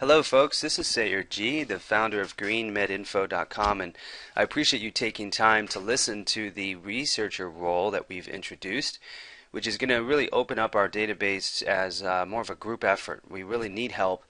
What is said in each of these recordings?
Hello folks, this is Sayer G, the founder of GreenMedInfo.com, and I appreciate you taking time to listen to the researcher role that we've introduced, which is going to really open up our database as more of a group effort. We really need help.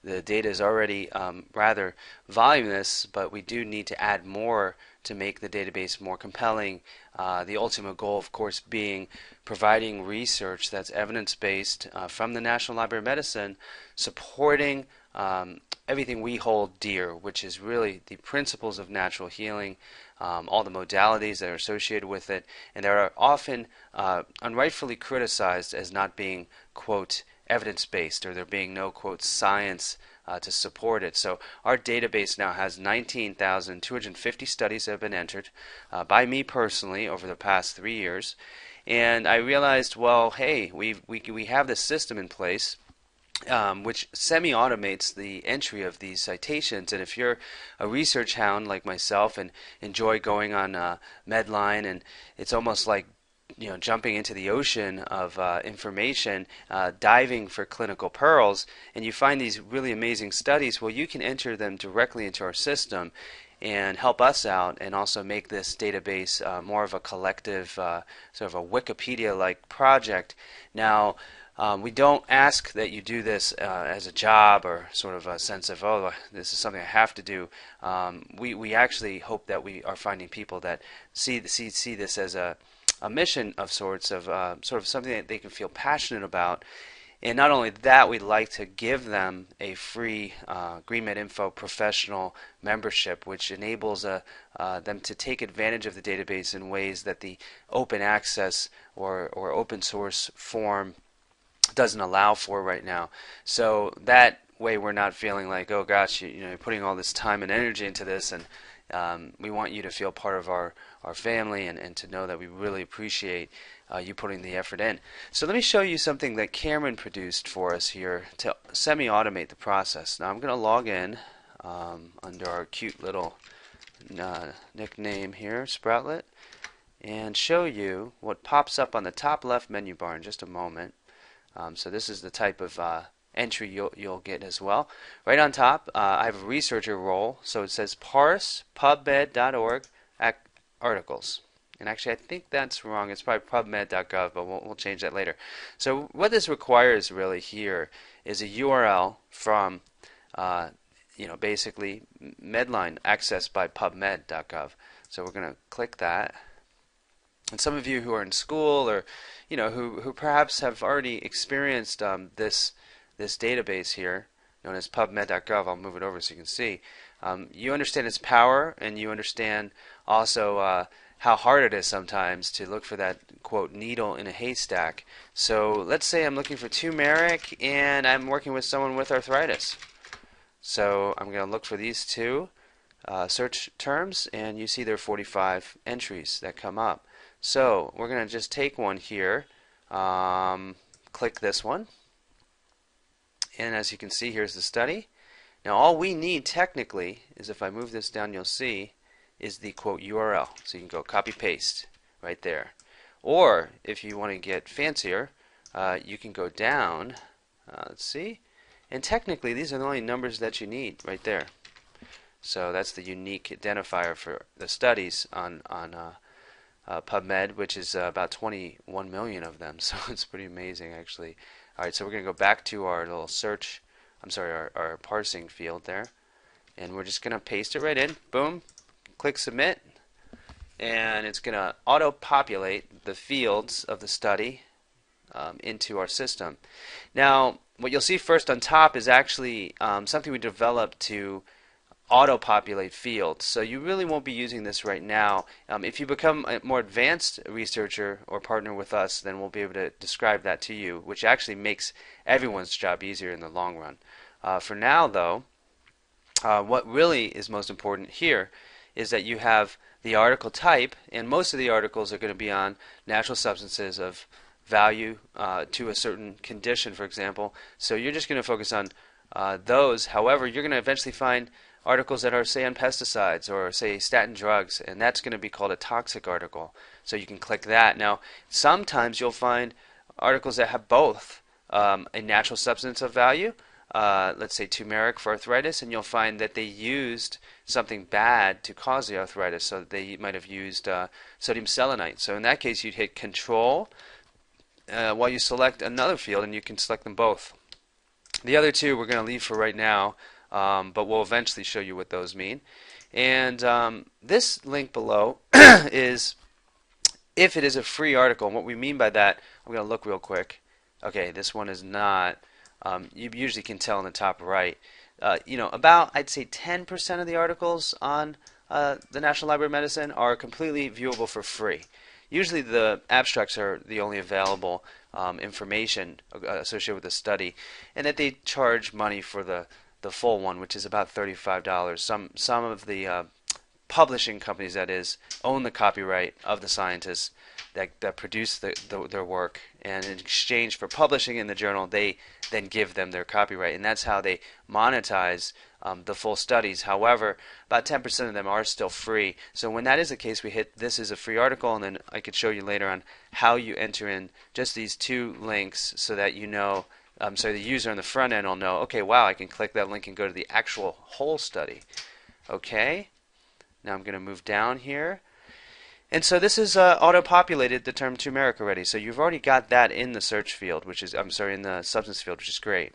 The data is already rather voluminous, but we do need to add more to make the database more compelling. The ultimate goal, of course, being providing research that's evidence-based from the National Library of Medicine, supporting everything we hold dear, which is really the principles of natural healing, all the modalities that are associated with it, and they are often unrightfully criticized as not being, quote, evidence-based, or there being no, quote, science to support it. So our database now has 19,250 studies that have been entered by me personally over the past 3 years. And I realized, well, hey, we have this system in place which semi-automates the entry of these citations. And if you're a research hound like myself and enjoy going on Medline, and it's almost like jumping into the ocean of information, diving for clinical pearls, and you find these really amazing studies, well, you can enter them directly into our system and help us out, and also make this database more of a collective, sort of a Wikipedia-like project. Now, we don't ask that you do this as a job or sort of a sense of, oh, this is something I have to do. We actually hope that we are finding people that see this as a mission of sorts, of sort of something that they can feel passionate about. And not only that, we'd like to give them a free GreenMedInfo professional membership, which enables them to take advantage of the database in ways that the open access or open source form doesn't allow for right now. So that way we're not feeling like, oh gosh, you're putting all this time and energy into this, and we want you to feel part of our family, and to know that we really appreciate you putting the effort in. So let me show you something that Cameron produced for us here to semi-automate the process. Now I'm going to log in under our cute little nickname here, Sproutlet, and show you what pops up on the top left menu bar in just a moment. So this is the type of entry you'll get as well. Right on top, I have a researcher role, so it says parse pubmed.org articles. And actually, I think that's wrong. It's probably pubmed.gov, but we'll change that later. So what this requires really here is a URL from, basically Medline accessed by pubmed.gov. So we're going to click that. And some of you who are in school, or who perhaps have already experienced this database here, known as pubmed.gov, I'll move it over so you can see. You understand its power, and you understand also how hard it is sometimes to look for that, quote, needle in a haystack. So let's say I'm looking for turmeric, and I'm working with someone with arthritis. So I'm going to look for these two search terms, and you see there are 45 entries that come up. So we're going to just take one here, click this one, and as you can see, here's the study. Now all we need technically is, if I move this down, you'll see, is the, quote, URL. So you can go copy paste right there. Or if you want to get fancier, you can go down, let's see, and technically these are the only numbers that you need right there. So that's the unique identifier for the studies on PubMed, which is about 21 million of them, so it's pretty amazing actually. Alright, so we're going to go back to our little search, our parsing field there, and we're just going to paste it right in, boom, click submit, and it's going to auto-populate the fields of the study into our system. Now, what you'll see first on top is actually something we developed to auto-populate fields. So you really won't be using this right now. If you become a more advanced researcher or partner with us, then we'll be able to describe that to you, which actually makes everyone's job easier in the long run. For now, though, what really is most important here is that you have the article type, and most of the articles are going to be on natural substances of value to a certain condition, for example. So you're just going to focus on those. However, you're going to eventually find articles that are, say, on pesticides or, say, statin drugs, and that's going to be called a toxic article. So you can click that. Now, sometimes you'll find articles that have both a natural substance of value let's say turmeric for arthritis, and you'll find that they used something bad to cause the arthritis. So they might have used sodium selenite. So in that case, you'd hit Control while you select another field, and you can select them both. The other two we're going to leave for right now, but we'll eventually show you what those mean. And this link below is if it is a free article. And what we mean by that, I'm going to look real quick. Okay, this one is not. You usually can tell in the top right. About, I'd say, 10% of the articles on the National Library of Medicine are completely viewable for free. Usually the abstracts are the only available information associated with the study, and that they charge money for the full one, which is about $35. Some of the publishing companies, that is, own the copyright of the scientists that produce their work, and in exchange for publishing in the journal, they then give them their copyright, and that's how they monetize the full studies. However, about 10% of them are still free. So when that is the case, we hit this is a free article, and then I could show you later on how you enter in just these two links so that you know, so the user on the front end will know, okay, wow, I can click that link and go to the actual whole study. Okay, now I'm going to move down here. And so this is auto-populated the term turmeric already. So you've already got that in the search field, which is, in the substance field, which is great.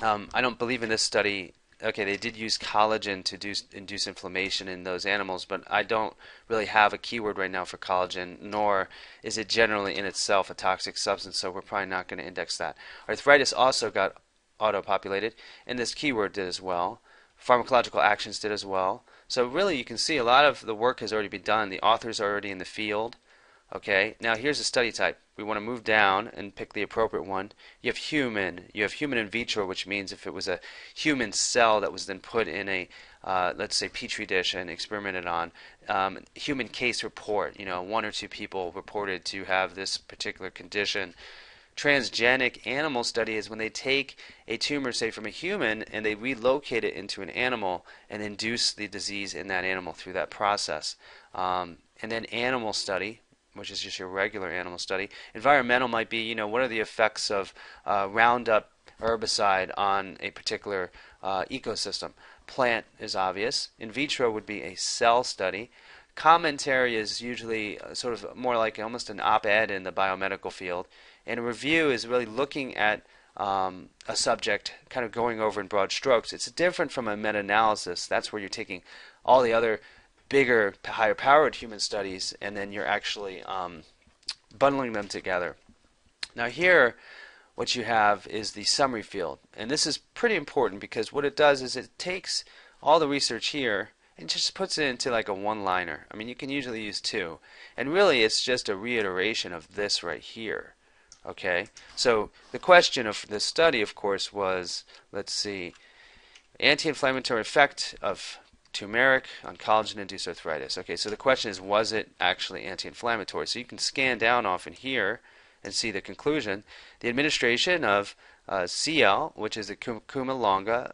I don't believe in this study. Okay, they did use collagen to induce inflammation in those animals, but I don't really have a keyword right now for collagen, nor is it generally in itself a toxic substance, so we're probably not going to index that. Arthritis also got auto-populated, and this keyword did as well. Pharmacological actions did as well. So really you can see a lot of the work has already been done. The authors are already in the field. Okay, now here's a study type. We want to move down and pick the appropriate one. You have human. You have human in vitro, which means if it was a human cell that was then put in a, let's say, petri dish and experimented on. Human case report. One or two people reported to have this particular condition. Transgenic animal study is when they take a tumor, say, from a human, and they relocate it into an animal and induce the disease in that animal through that process. And then animal study, which is just your regular animal study. Environmental might be, what are the effects of Roundup herbicide on a particular ecosystem. Plant is obvious. In vitro would be a cell study. Commentary is usually sort of more like almost an op-ed in the biomedical field. And a review is really looking at a subject, kind of going over in broad strokes. It's different from a meta-analysis. That's where you're taking all the other bigger, higher-powered human studies, and then you're actually bundling them together. Now here, what you have is the summary field. And this is pretty important because what it does is it takes all the research here and just puts it into like a one-liner. I mean, you can usually use two. And really, it's just a reiteration of this right here. Okay, so the question of this study, of course, was, let's see, anti-inflammatory effect of turmeric on collagen-induced arthritis. Okay, so the question is, was it actually anti-inflammatory? So you can scan down off in here and see the conclusion. The administration of CL, which is the Cuma longa,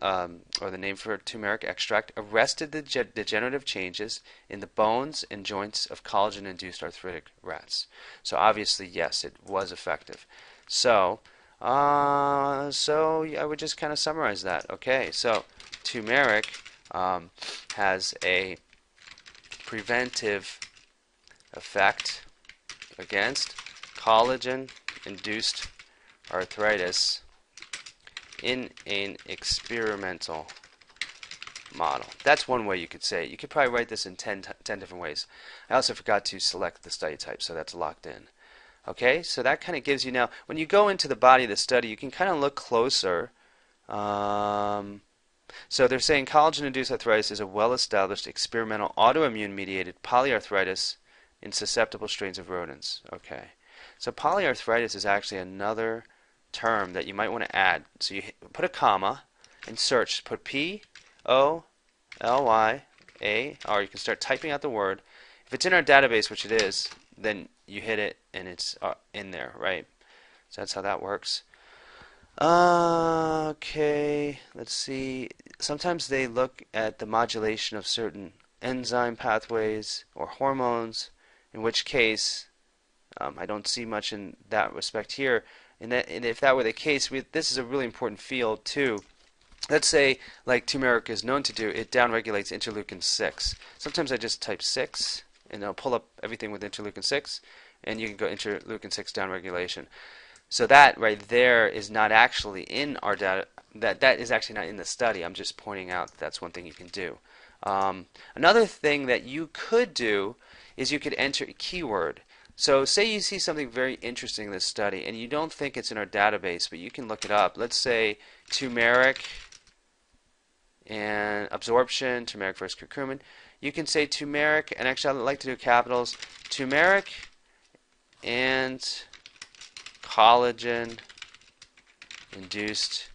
or the name for turmeric extract, arrested the degenerative changes in the bones and joints of collagen-induced arthritic rats. So obviously, yes, it was effective. So I would just kind of summarize that. Okay, so turmeric has a preventive effect against collagen-induced arthritis in an experimental model. That's one way you could say it. You could probably write this in 10 different ways. I also forgot to select the study type, so that's locked in. Okay, so that kind of gives you now, when you go into the body of the study, you can kind of look closer. So they're saying collagen-induced arthritis is a well-established experimental autoimmune-mediated polyarthritis in susceptible strains of rodents. Okay, so polyarthritis is actually another term that you might want to add. So you put a comma and search. Put P-O-L-Y-A-R. You can start typing out the word. If it's in our database, which it is, then you hit it and it's in there, right? So that's how that works. Okay, let's see. Sometimes they look at the modulation of certain enzyme pathways or hormones, in which case I don't see much in that respect here. And if that were the case, this is a really important field too. let's say, like turmeric is known to do, it downregulates interleukin 6. Sometimes I just type 6, and I'll pull up everything with interleukin 6, and you can go interleukin 6 downregulation. So that right there is not actually in our data. That is actually not in the study. I'm just pointing out that that's one thing you can do. Another thing that you could do is you could enter a keyword. So say you see something very interesting in this study and you don't think it's in our database, but you can look it up. Let's say turmeric and absorption, turmeric versus curcumin. You can say turmeric, and actually I like to do capitals, turmeric and collagen induced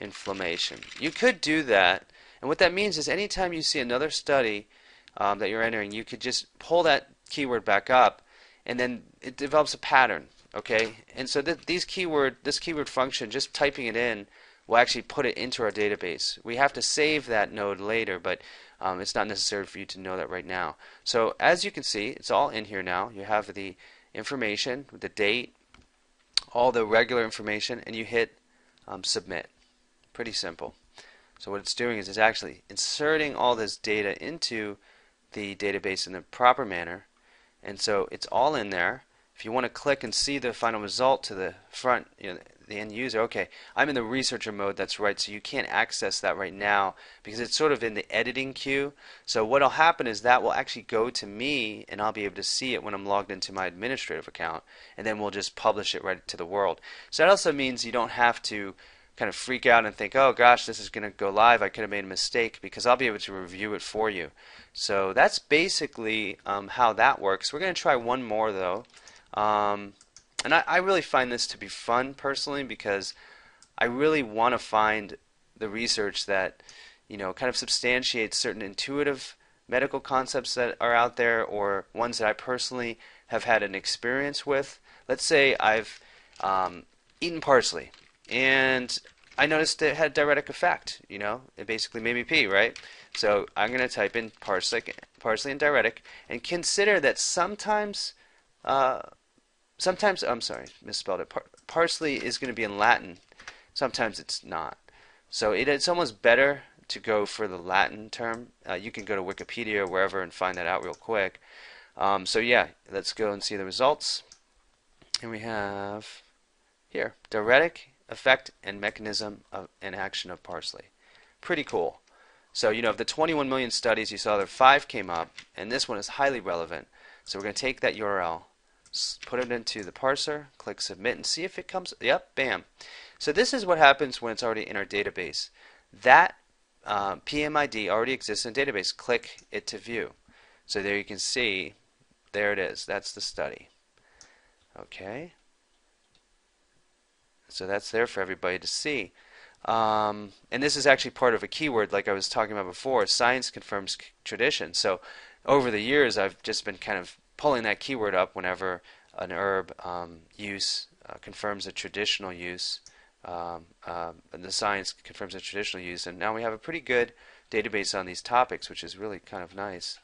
inflammation. You could do that, and what that means is anytime you see another study that you're entering, you could just pull that keyword back up, and then it develops a pattern. Okay, and so this keyword function, just typing it in, will actually put it into our database. We have to save that node later, but it's not necessary for you to know that right now. So as you can see, it's all in here now. You have the information, the date, all the regular information, and you hit submit. Pretty simple. So what it's doing is it's actually inserting all this data into the database in the proper manner, and so it's all in there. If you want to click and see the final result to the front, the end user, okay, I'm in the researcher mode, that's right, so you can't access that right now because it's sort of in the editing queue. So what will happen is that will actually go to me, and I'll be able to see it when I'm logged into my administrative account, and then we'll just publish it right to the world. So that also means you don't have to kind of freak out and think, oh gosh, this is going to go live, I could have made a mistake, because I'll be able to review it for you. So that's basically how that works. We're going to try one more though. And I really find this to be fun personally, because I really want to find the research that kind of substantiates certain intuitive medical concepts that are out there, or ones that I personally have had an experience with. Let's say I've eaten parsley and I noticed it had a diuretic effect. It basically made me pee, right? So I'm going to type in parsley and diuretic, and consider that sometimes I'm sorry, misspelled it. Parsley is going to be in Latin. Sometimes it's not. So it's almost better to go for the Latin term. You can go to Wikipedia or wherever and find that out real quick. So yeah, let's go and see the results. And we have here, diuretic effect and mechanism and action of parsley. Pretty cool. So of the 21 million studies you saw, there 5 came up, and this one is highly relevant. So we're going to take that URL, put it into the parser, click submit, and see if it comes. Yep, bam. So this is what happens when it's already in our database. That PMID already exists in the database. Click it to view. So there you can see, there it is. That's the study. Okay. So that's there for everybody to see. And this is actually part of a keyword like I was talking about before. Science confirms tradition. So over the years, I've just been kind of pulling that keyword up whenever an herb use confirms a traditional use. The science confirms a traditional use, and now we have a pretty good database on these topics, which is really kind of nice.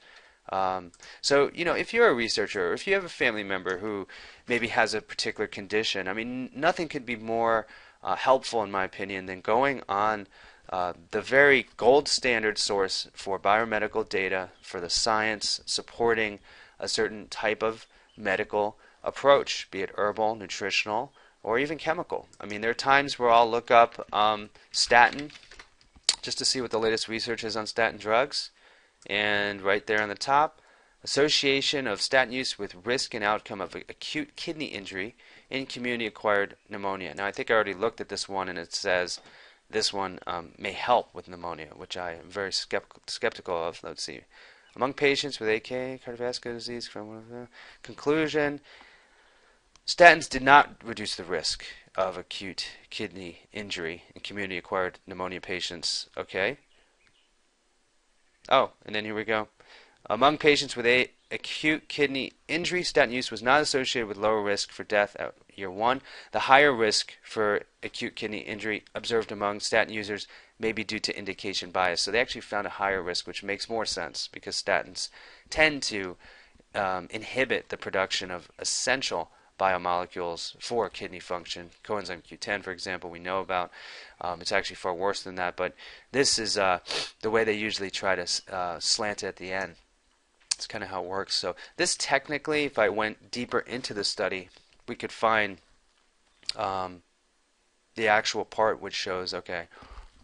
So if you're a researcher, or if you have a family member who maybe has a particular condition, I mean, nothing could be more helpful, in my opinion, than going on the very gold standard source for biomedical data for the science supporting a certain type of medical approach, be it herbal, nutritional, or even chemical. I mean, there are times where I'll look up statin just to see what the latest research is on statin drugs. And right there on the top, association of statin use with risk and outcome of acute kidney injury in community-acquired pneumonia. Now, I think I already looked at this one, and it says this one may help with pneumonia, which I am very skeptical of. Let's see. Among patients with AK, cardiovascular disease, conclusion, statins did not reduce the risk of acute kidney injury in community-acquired pneumonia patients. Okay. Oh, and then here we go. Among patients with acute kidney injury, statin use was not associated with lower risk for death at year 1. The higher risk for acute kidney injury observed among statin users may be due to indication bias. So they actually found a higher risk, which makes more sense because statins tend to inhibit the production of essential biomolecules for kidney function. Coenzyme Q10, for example, we know about. It's actually far worse than that, but this is the way they usually try to slant it at the end. It's kind of how it works. So this technically, if I went deeper into the study, we could find the actual part which shows, okay,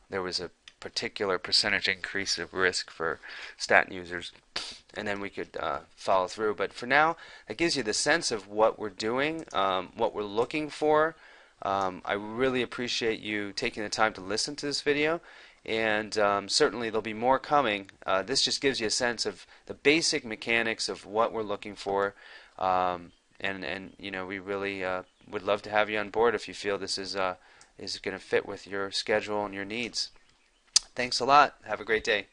there was a particular percentage increase of risk for statin users, and then we could follow through. But for now, it gives you the sense of what we're doing, what we're looking for. I really appreciate you taking the time to listen to this video, and certainly there'll be more coming. This just gives you a sense of the basic mechanics of what we're looking for, and you know, we really would love to have you on board if you feel this is going to fit with your schedule and your needs. Thanks a lot. Have a great day.